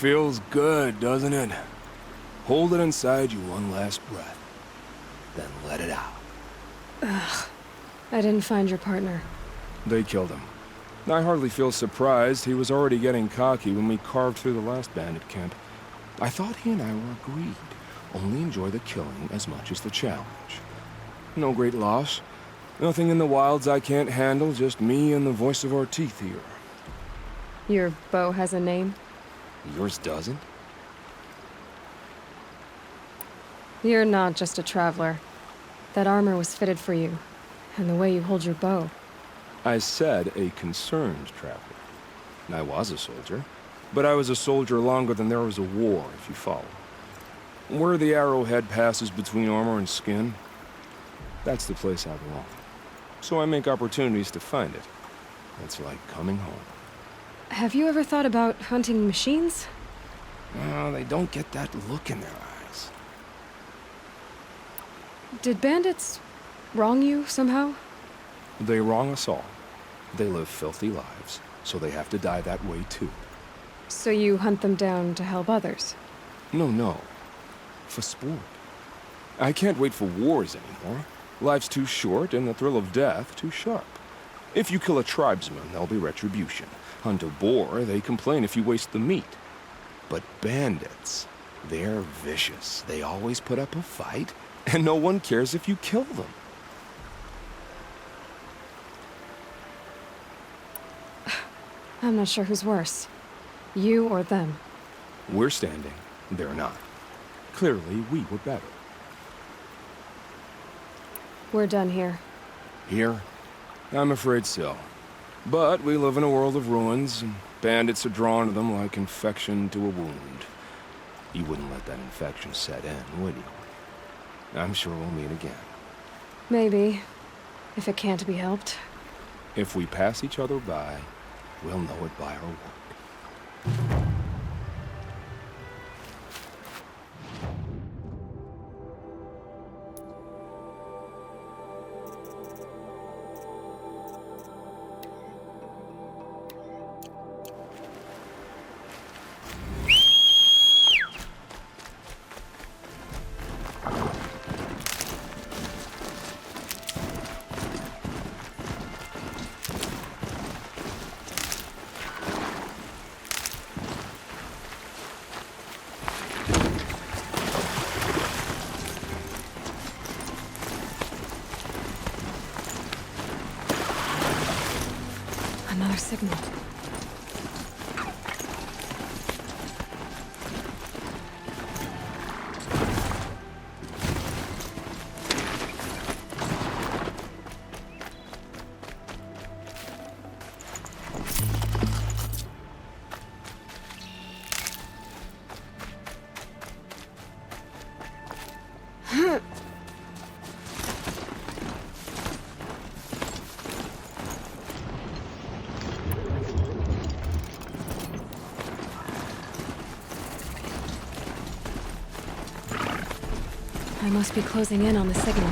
Feels good, doesn't it? Hold it inside you one last breath, then let it out. Ugh. I didn't find your partner. They killed him. I hardly feel surprised. He was already getting cocky when we carved through the last bandit camp. I thought he and I were agreed. Only enjoy the killing as much as the challenge. No great loss. Nothing in the wilds I can't handle, just me and the voice of our teeth here. Your bow has a name? Yours doesn't? You're not just a traveler. That armor was fitted for you, and the way you hold your bow. I said a concerned traveler. I was a soldier, but I was a soldier longer than there was a war, if you follow. Where the arrowhead passes between armor and skin, that's the place I belong. So I make opportunities to find it. It's like coming home. Have you ever thought about hunting machines? No, they don't get that look in their eyes. Did bandits wrong you somehow? They wrong us all. They live filthy lives, so they have to die that way too. So you hunt them down to help others? No. For sport. I can't wait for wars anymore. Life's too short and the thrill of death too sharp. If you kill a tribesman, there'll be retribution. Hunt a boar, they complain if you waste the meat. But bandits, they're vicious. They always put up a fight, and no one cares if you kill them. I'm not sure who's worse. You or them. We're standing, they're not. Clearly, we were better. We're done here. Here? I'm afraid so. But we live in a world of ruins, and bandits are drawn to them like infection to a wound. You wouldn't let that infection set in, would you? I'm sure we'll meet again. Maybe. If it can't be helped. If we pass each other by, we'll know it by our work. Another signal. I must be closing in on the signal.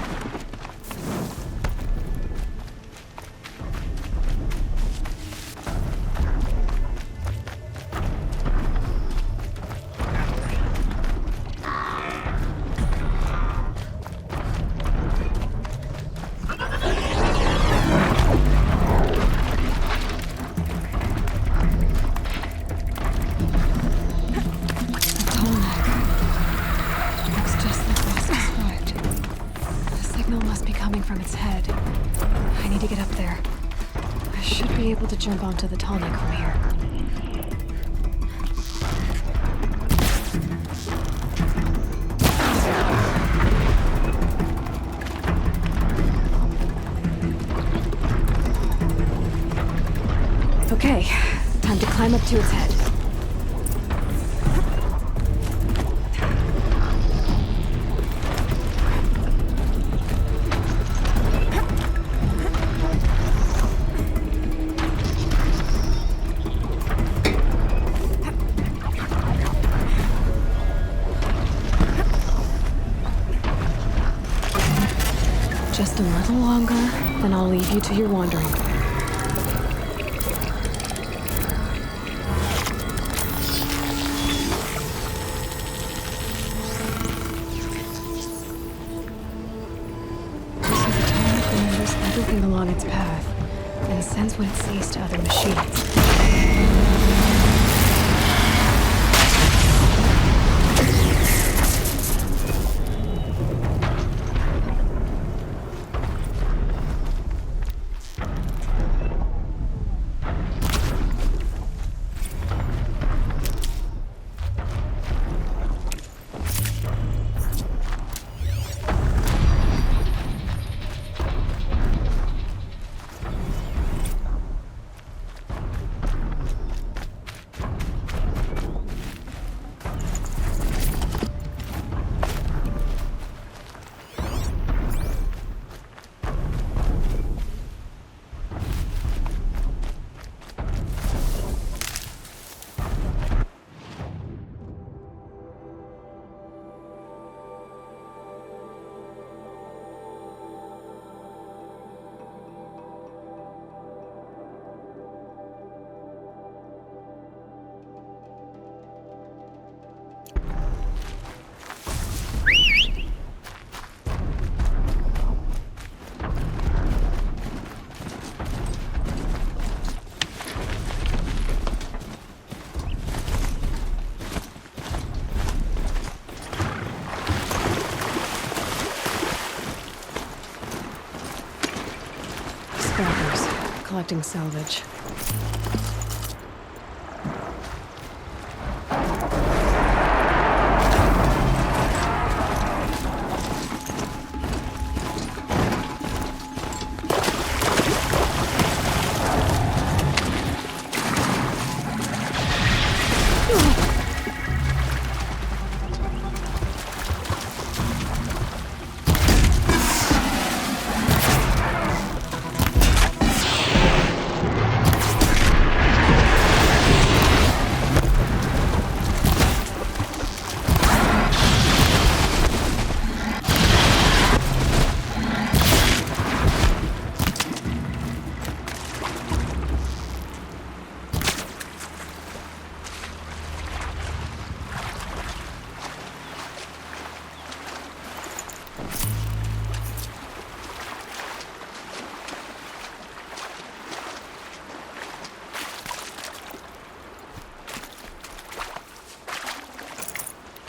Jump onto the tall neck from here. Okay, time to climb up to its head. Just a little longer, then I'll leave you to your wandering. along its path and sends what it sees to other machines. Scrappers, collecting salvage.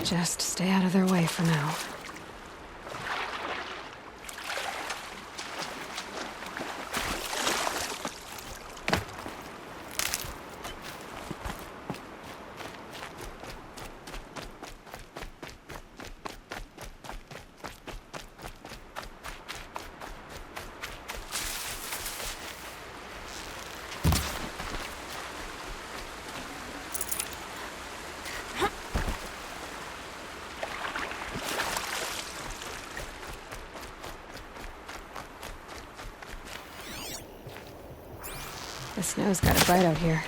Just stay out of their way for now. The snow's got it right out here.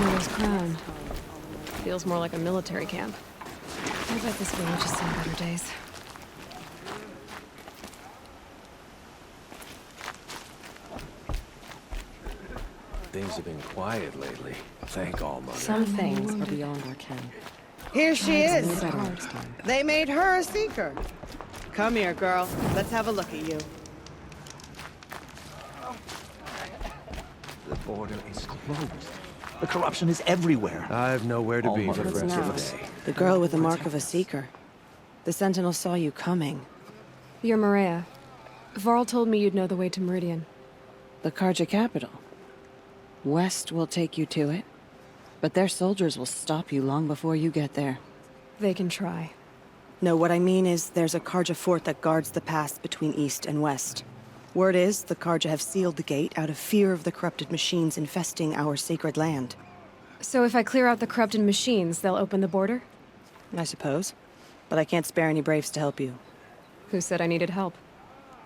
Miller's Crown. Feels more like a military camp. I bet this village has seen better days. Things have been quiet lately. Thank all, Mother. Some things are beyond our ken. Here she It's is. better next time. They made her a seeker. Come here, girl. Let's have a look at you. The border is closed. The corruption is everywhere. I've nowhere to be for the What's rest of now? the day. The girl with the mark of a seeker. The Sentinel saw you coming. You're Maria. Varl told me you'd know the way to Meridian. The Karja capital. West will take you to it, but their soldiers will stop you long before you get there. They can try. No, what I mean is there's a Karja fort that guards the pass between east and west. Word is the Karja have sealed the gate out of fear of the corrupted machines infesting our sacred land. So if I clear out the corrupted machines, they'll open the border? I suppose. But I can't spare any braves to help you. Who said I needed help?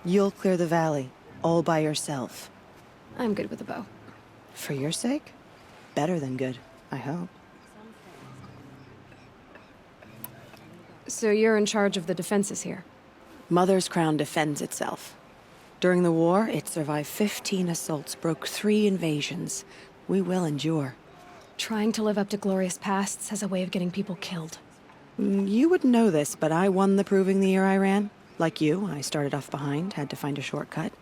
You'll clear the valley, all by yourself. I'm good with a bow. For your sake? Better than good, I hope. So you're in charge of the defenses here? Mother's Crown defends itself. During the war, it survived 15 assaults, broke 3 invasions. We will endure. Trying to live up to glorious pasts has a way of getting people killed. You wouldn't know this, but I won the proving the year I ran. Like you, I started off behind, had to find a shortcut.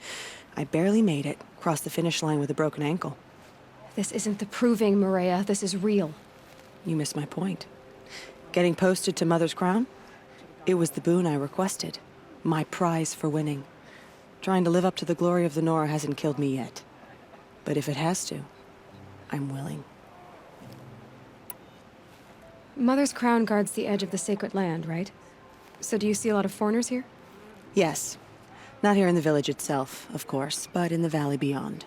I barely made it, crossed the finish line with a broken ankle. This isn't the proving, Maria. This is real. You missed my point. Getting posted to Mother's Crown? It was the boon I requested. My prize for winning. Trying to live up to the glory of the Nora hasn't killed me yet. But if it has to, I'm willing. Mother's Crown guards the edge of the sacred land, right? So do you see a lot of foreigners here? Yes. Not here in the village itself, of course, but in the valley beyond.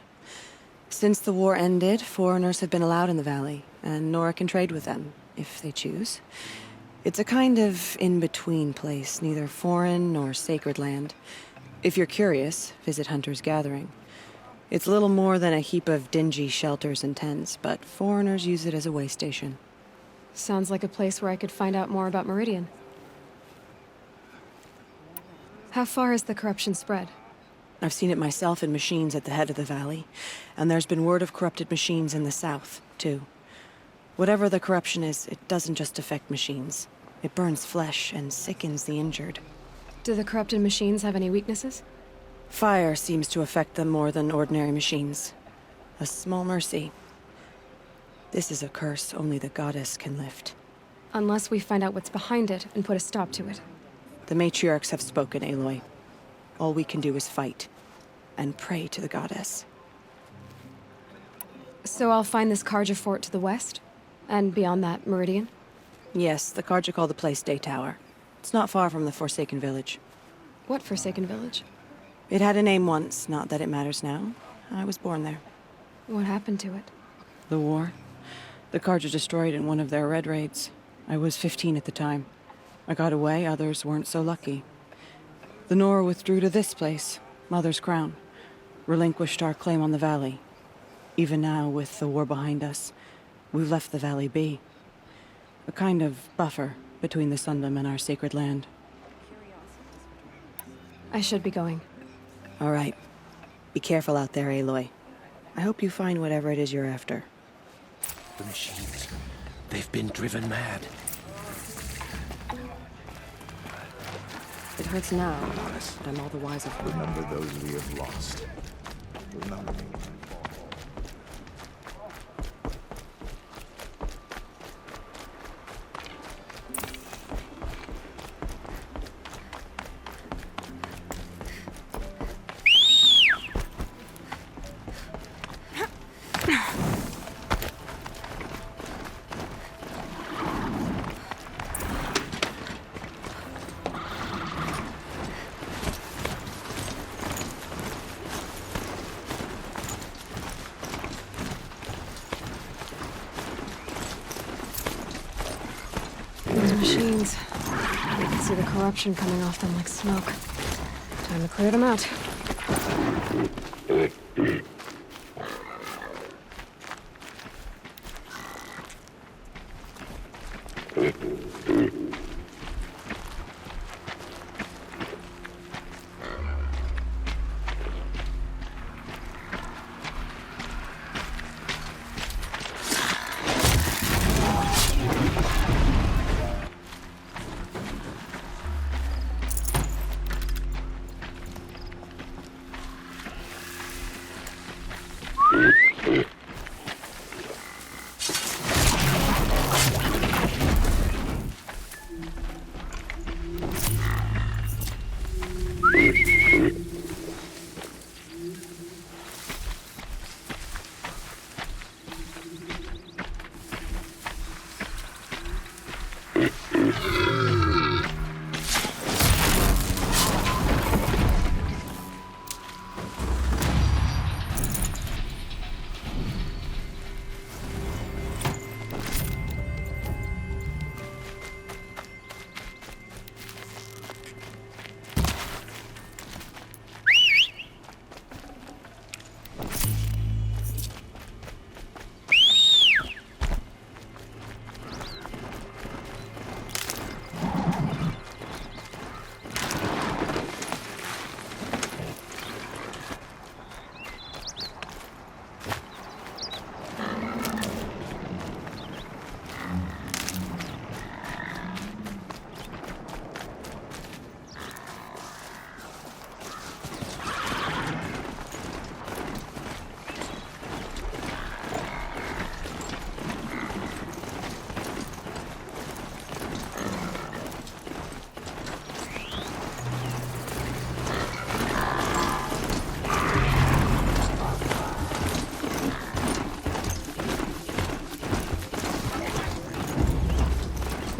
Since the war ended, foreigners have been allowed in the valley, and Nora can trade with them, if they choose. It's a kind of in-between place, neither foreign nor sacred land. If you're curious, visit Hunter's Gathering. It's little more than a heap of dingy shelters and tents, but foreigners use it as a way station. Sounds like a place where I could find out more about Meridian. How far has the corruption spread? I've seen it myself in machines at the head of the valley, and there's been word of corrupted machines in the south, too. Whatever the corruption is, it doesn't just affect machines. It burns flesh and sickens the injured. Do the corrupted machines have any weaknesses? Fire seems to affect them more than ordinary machines. A small mercy. This is a curse only the goddess can lift. Unless we find out what's behind it and put a stop to it. The matriarchs have spoken, Aloy. All we can do is fight, and pray to the goddess. So I'll find this Karja fort to the west? And beyond that, Meridian? Yes, the Karja call the place Day Tower. It's not far from the Forsaken Village. What Forsaken Village? It had a name once, not that it matters now. I was born there. What happened to it? The war. The Karja destroyed in one of their red raids. I was 15 at the time. I got away, others weren't so lucky. The Nora withdrew to this place, Mother's Crown. Relinquished our claim on the valley. Even now, with the war behind us, we've left the valley be. A kind of buffer between the Sundom and our sacred land. I should be going. All right. Be careful out there, Aloy. I hope you find whatever it is you're after. The machines. They've been driven mad. It hurts now, but I'm all the wiser for it. Remember those we have lost. Remember me. Those machines. I can see the corruption coming off them like smoke. Time to clear them out.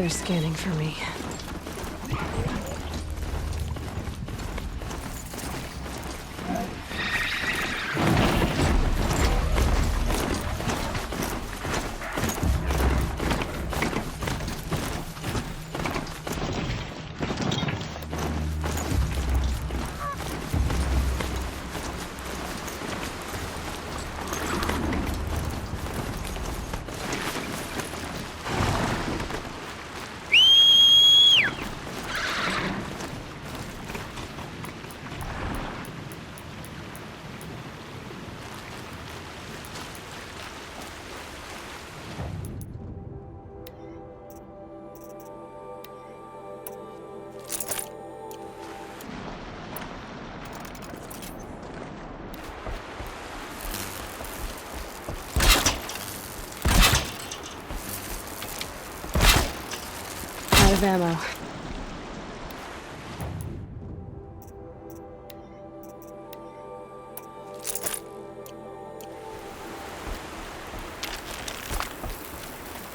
They're scanning for me. Out of ammo.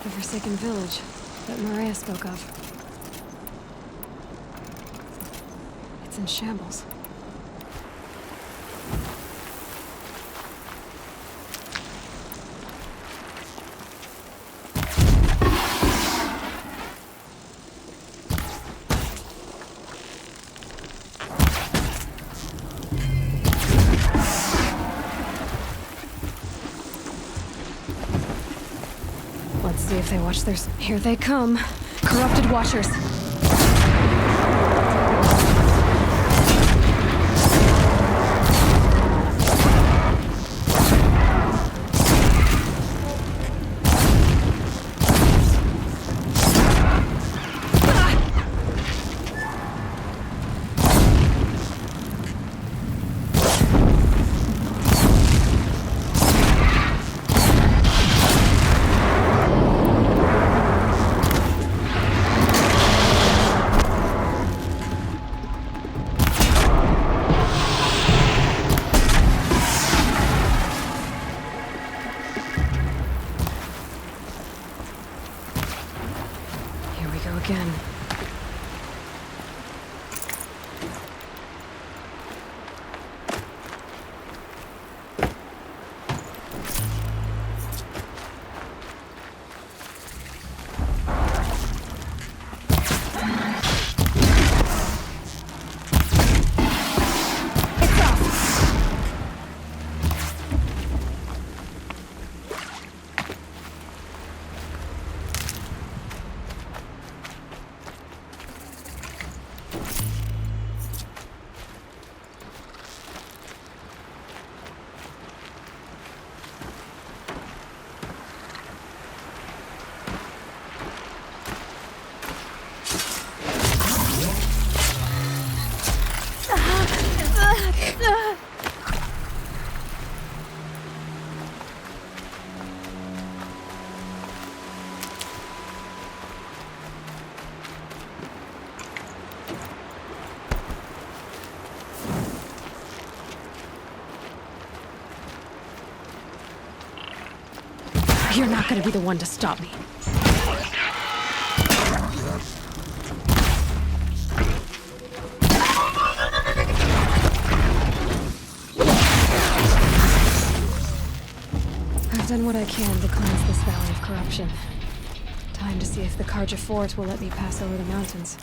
The Forsaken Village that Maria spoke of. It's in shambles. Let's see if they watch their... Here they come. Corrupted Watchers. Again. You're not gonna be the one to stop me. I've done what I can to cleanse this valley of corruption. Time to see if the Carja Fort will let me pass over the mountains.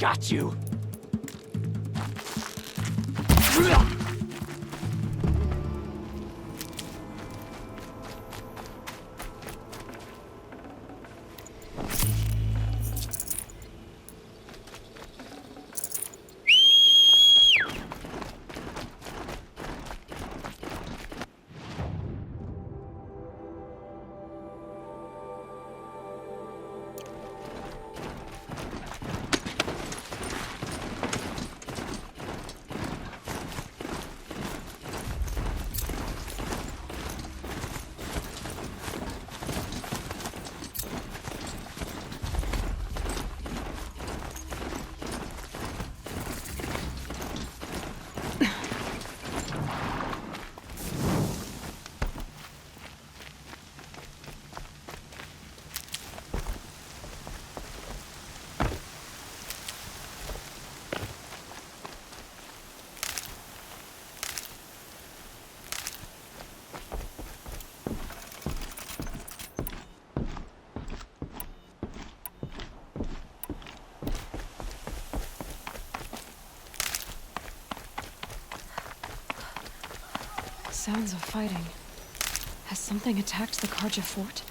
got you. Sounds of fighting. Has something attacked the Karja fort?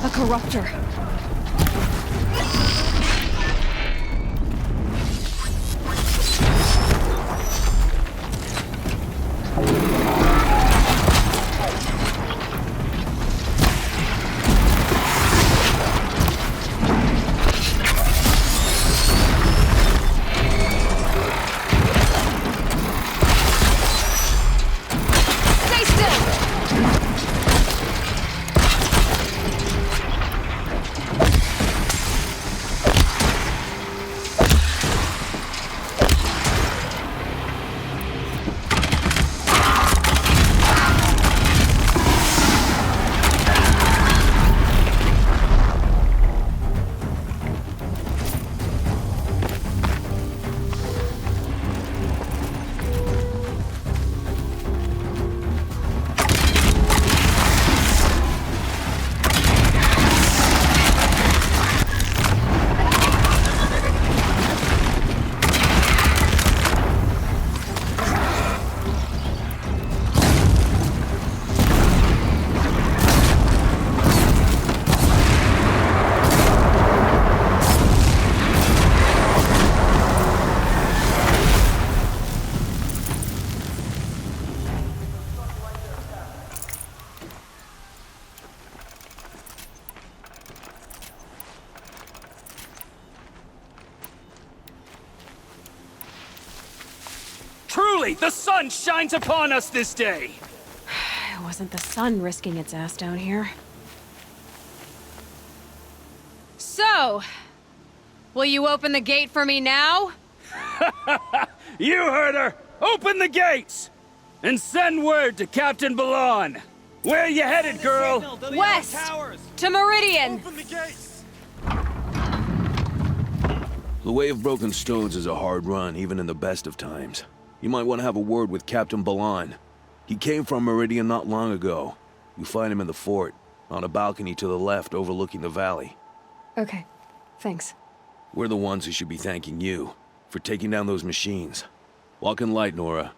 A corruptor. Stay still! Truly, the sun shines upon us this day! It wasn't the sun risking its ass down here. So, will you open the gate for me now? You heard her! Open the gates! And send word to Captain Balan! Where you headed, girl? West! To Meridian! The Way of Broken Stones is a hard run, even in the best of times. You might want to have a word with Captain Balan. He came from Meridian not long ago. You find him in the fort, on a balcony to the left overlooking the valley. Okay, thanks. We're the ones who should be thanking you for taking down those machines. Walk in light, Nora.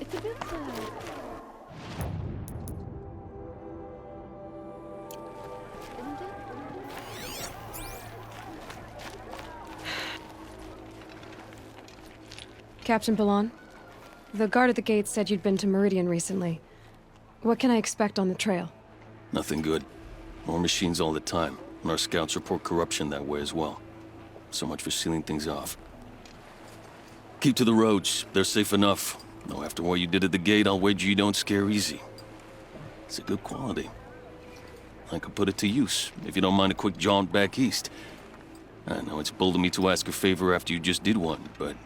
It's a bit, isn't it? Captain Ballon, the guard at the gate said you'd been to Meridian recently. What can I expect on the trail? Nothing good. More machines all the time, and our scouts report corruption that way as well. So much for sealing things off. Keep to the roads. They're safe enough. Though after what you did at the gate, I'll wager you don't scare easy. It's a good quality. I could put it to use, if you don't mind a quick jaunt back east. I know it's bold of me to ask a favor after you just did one, but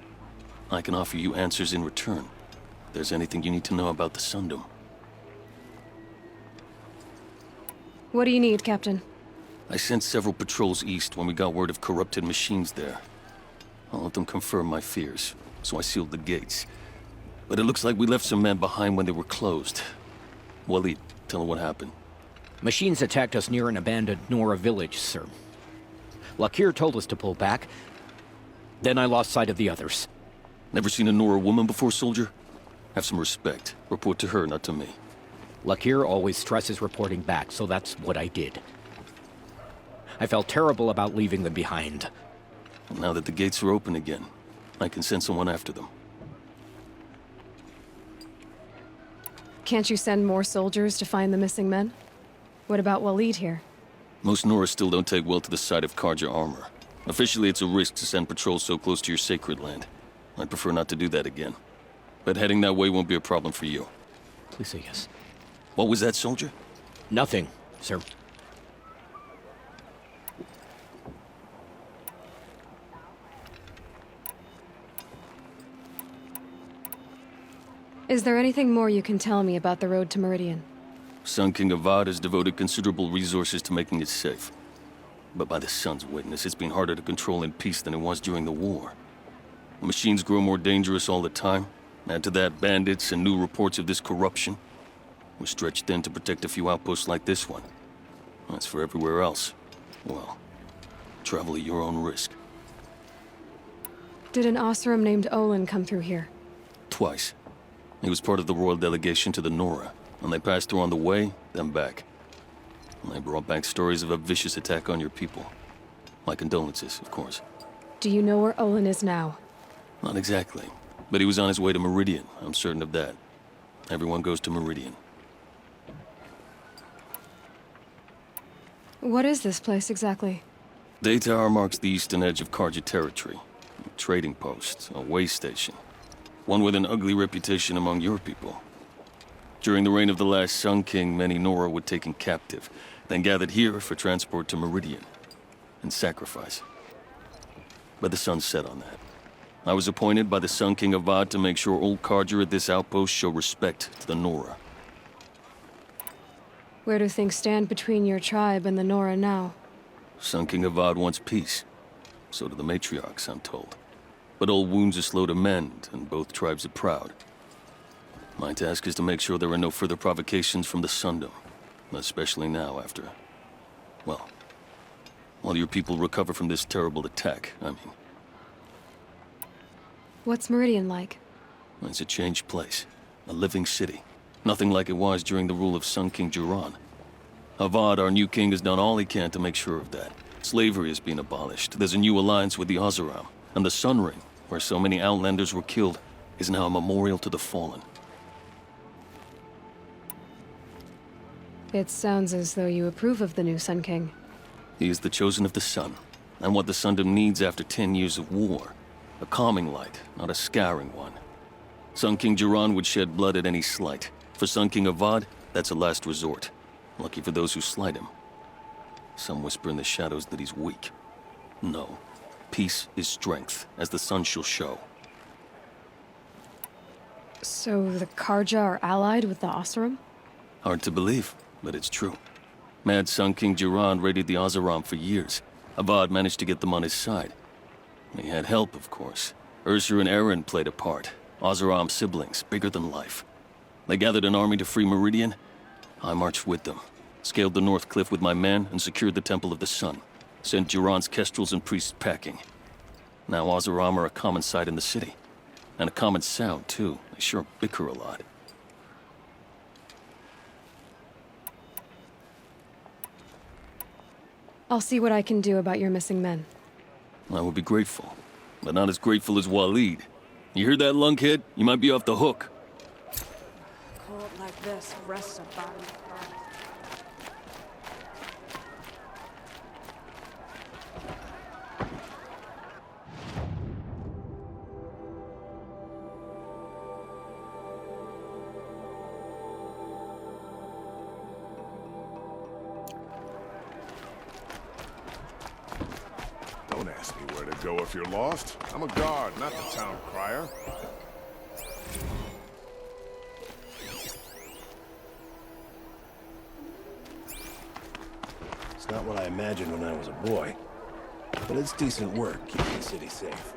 I can offer you answers in return. If there's anything you need to know about the Sundom. What do you need, Captain? I sent several patrols east when we got word of corrupted machines there. All of them confirmed my fears, so I sealed the gates. But it looks like we left some men behind when they were closed. Waleed, tell her what happened. Machines attacked us near an abandoned Nora village, sir. Lakir told us to pull back. Then I lost sight of the others. Never seen a Nora woman before, soldier? Have some respect. Report to her, not to me. Lakir always stresses reporting back, so that's what I did. I felt terrible about leaving them behind. Well, now that the gates are open again, I can send someone after them. Can't you send more soldiers to find the missing men? What about Waleed here? Most Nora still don't take well to the sight of Karja armor. Officially, it's a risk to send patrols so close to your sacred land. I'd prefer not to do that again. But heading that way won't be a problem for you. Please say yes. What was that, soldier? Nothing, sir. Is there anything more you can tell me about the road to Meridian? Sun King Avad has devoted considerable resources to making it safe. But by the Sun's witness, it's been harder to control in peace than it was during the war. The machines grow more dangerous all the time. Add to that bandits and new reports of this corruption. We're stretched thin to protect a few outposts like this one. As for everywhere else, well, travel at your own risk. Did an Osram named Olin come through here? Twice. He was part of the royal delegation to the Nora, and they passed through on the way, then back. And they brought back stories of a vicious attack on your people. My condolences, of course. Do you know where Olin is now? Not exactly, but he was on his way to Meridian, I'm certain of that. Everyone goes to Meridian. What is this place exactly? Daytower marks the eastern edge of Karja territory. A trading post, a way station. One with an ugly reputation among your people. During the reign of the last Sun King, many Nora were taken captive, then gathered here for transport to Meridian, and sacrifice. But the sun set on that. I was appointed by the Sun King Avad to make sure old Karja at this outpost show respect to the Nora. Where do things stand between your tribe and the Nora now? Sun King Avad wants peace. So do the matriarchs, I'm told. But old wounds are slow to mend, and both tribes are proud. My task is to make sure there are no further provocations from the Sundom. Especially now after... well, while your people recover from this terrible attack, I mean. What's Meridian like? It's a changed place. A living city. Nothing like it was during the rule of Sun King Jiran. Avad, our new king, has done all he can to make sure of that. Slavery has been abolished. There's a new alliance with the Oseram. And the Sun Ring, where so many Outlanders were killed, is now a memorial to the fallen. It sounds as though you approve of the new Sun King. He is the chosen of the Sun, and what the Sundom needs after 10 years of war. A calming light, not a scouring one. Sun King Jiran would shed blood at any slight, For Sun King Avad, that's a last resort. Lucky for those who slight him. Some whisper in the shadows that he's weak. No. Peace is strength, as the sun shall show. So the Karja are allied with the Oseram? Hard to believe, but it's true. Mad Sun King Jiran raided the Oseram for years. Avad managed to get them on his side. He had help, of course. Ursur and Eren played a part. Oseram siblings, bigger than life. They gathered an army to free Meridian. I marched with them. Scaled the North Cliff with my men and secured the Temple of the Sun. Sent Jiran's kestrels and priests packing. Now Oseram are a common sight in the city. And a common sound, too. They sure bicker a lot. I'll see what I can do about your missing men. I would be grateful. But not as grateful as Waleed. You hear that, lunkhead? You might be off the hook. Cold like this, rests a body. Don't ask me where to go if you're lost. I'm a guard, not the town crier. It's not what I imagined when I was a boy, but it's decent work keeping the city safe.